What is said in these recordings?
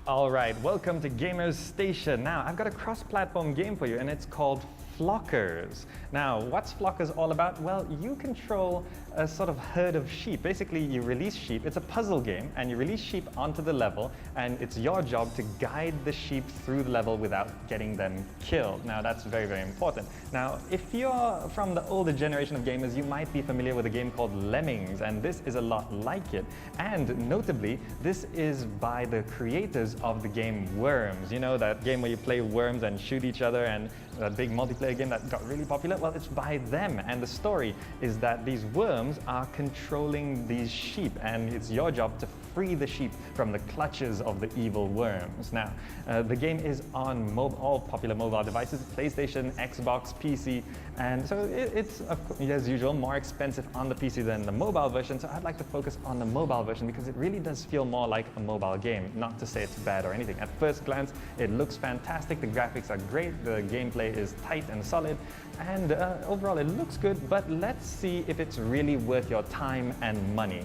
Alright, welcome to Gamers Station. Now, I've got a cross-platform game for you and it's called Flockers. Now, what's Flockers all about? Well, you control a sort of herd of sheep. Basically, you release sheep. It's a puzzle game and you release sheep onto the level and it's your job to guide the sheep through the level without getting them killed. Now, that's very, very important. Now, if you're from the older generation of gamers, you might be familiar with a game called Lemmings, and this is a lot like it. And notably, this is by the creators of the game Worms. You know, that game where you play worms and shoot each other, and that big multiplayer game that got really popular? Well, it's by them, and the story is that these worms are controlling these sheep, and it's your job to free the sheep from the clutches of the evil worms. Now, the game is on all popular mobile devices, PlayStation, Xbox, PC, and so it's, as usual, more expensive on the PC than the mobile version, so I'd like to focus on the mobile version because it really does feel more like a mobile game, not to say it's bad or anything. At first glance, it looks fantastic, the graphics are great, the gameplay is tight and solid, and overall it looks good, but let's see if it's really worth your time and money.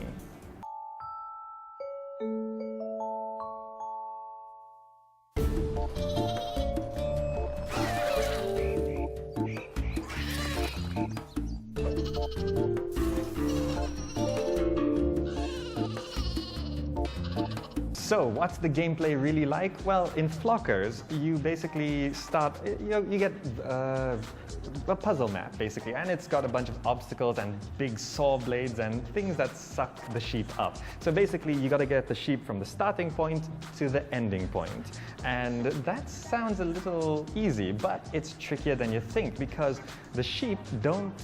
So, what's the gameplay really like? Well, in Flockers, you basically start, you get a puzzle map, basically, and it's got a bunch of obstacles and big saw blades and things that suck the sheep up. So basically, you gotta get the sheep from the starting point to the ending point. And that sounds a little easy, but it's trickier than you think because the sheep don't,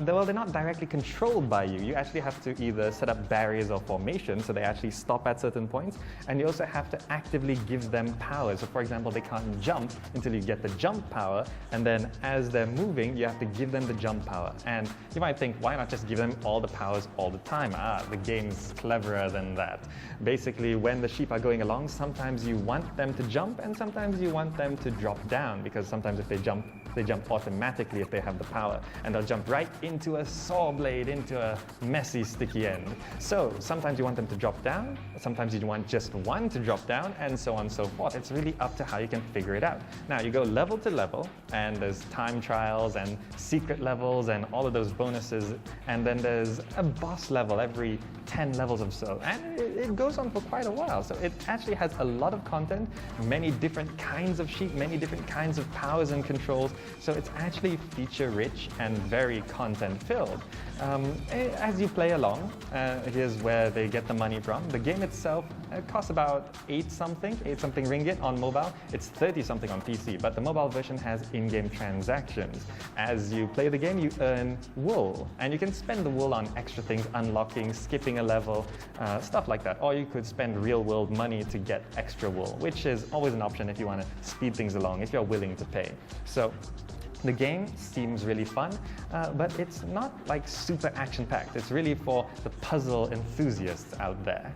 well, they're not directly controlled by you. You actually have to either set up barriers or formations so they actually stop at certain points, and you also have to actively give them power. So for example, they can't jump until you get the jump power, and then as they're moving, you have to give them the jump power. And you might think, why not just give them all the powers all the time? The game's cleverer than that. Basically, when the sheep are going along, sometimes you want them to jump and sometimes you want them to drop down, because sometimes if they jump automatically if they have the power, and they'll jump right into a saw blade, into a messy, sticky end. So sometimes you want them to drop down, sometimes you want just one to drop down, and so on and so forth. It's really up to how you can figure it out. Now, you go level to level, and there's time trials and secret levels and all of those bonuses, and then there's a boss level every 10 levels or so, and it goes on for quite a while. So it actually has a lot of content, many different kinds of sheep, many different kinds of powers and controls, so it's actually feature-rich and very content-filled. As you play along, here's where they get the money from. The game itself costs about 8 something ringgit on mobile. It's 30 something on PC, but the mobile version has in-game transactions. As you play the game, you earn wool, and you can spend the wool on extra things, unlocking, skipping a level, stuff like that. Or you could spend real-world money to get extra wool, which is always an option if you want to speed things along, if you're willing to pay. So, the game seems really fun, but it's not like super action-packed. It's really for the puzzle enthusiasts out there.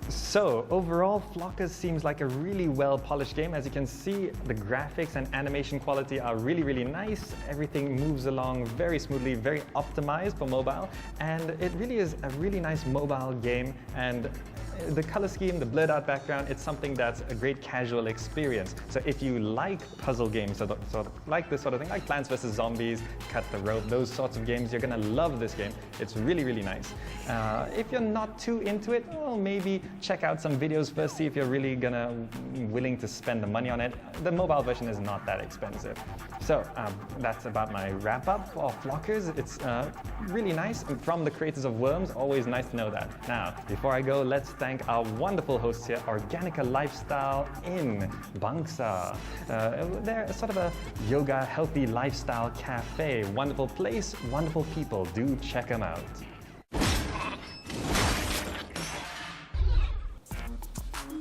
So, overall, Flockers seems like a really well-polished game. As you can see, the graphics and animation quality are really, really nice. Everything moves along very smoothly, very optimized for mobile, and it really is a really nice mobile game. And the color scheme, the blurred out background, it's something that's a great casual experience. So if you like puzzle games, sort of like this sort of thing, like Plants vs. Zombies, Cut the Rope, those sorts of games, you're gonna love this game. It's really, really nice. If you're not too into it, well, maybe check out some videos first, see if you're really willing to spend the money on it. The mobile version is not that expensive. So that's about my wrap up for Flockers. It's really nice, and from the creators of Worms, always nice to know that. Now, before I go, let's thank our wonderful hosts here, Organica Lifestyle in Bangsar. They're sort of a yoga, healthy lifestyle cafe. Wonderful place, wonderful people. Do check them out.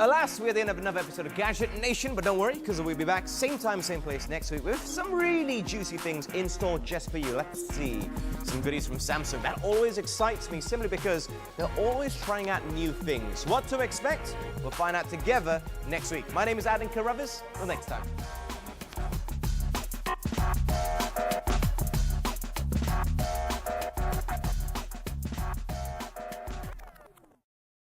Alas, we're at the end of another episode of Gadget Nation, but don't worry, because we'll be back same time, same place next week with some really juicy things in store just for you. Let's see. Some goodies from Samsung. That always excites me, simply because they're always trying out new things. What to expect? We'll find out together next week. My name is Adam Carruthers. Till next time.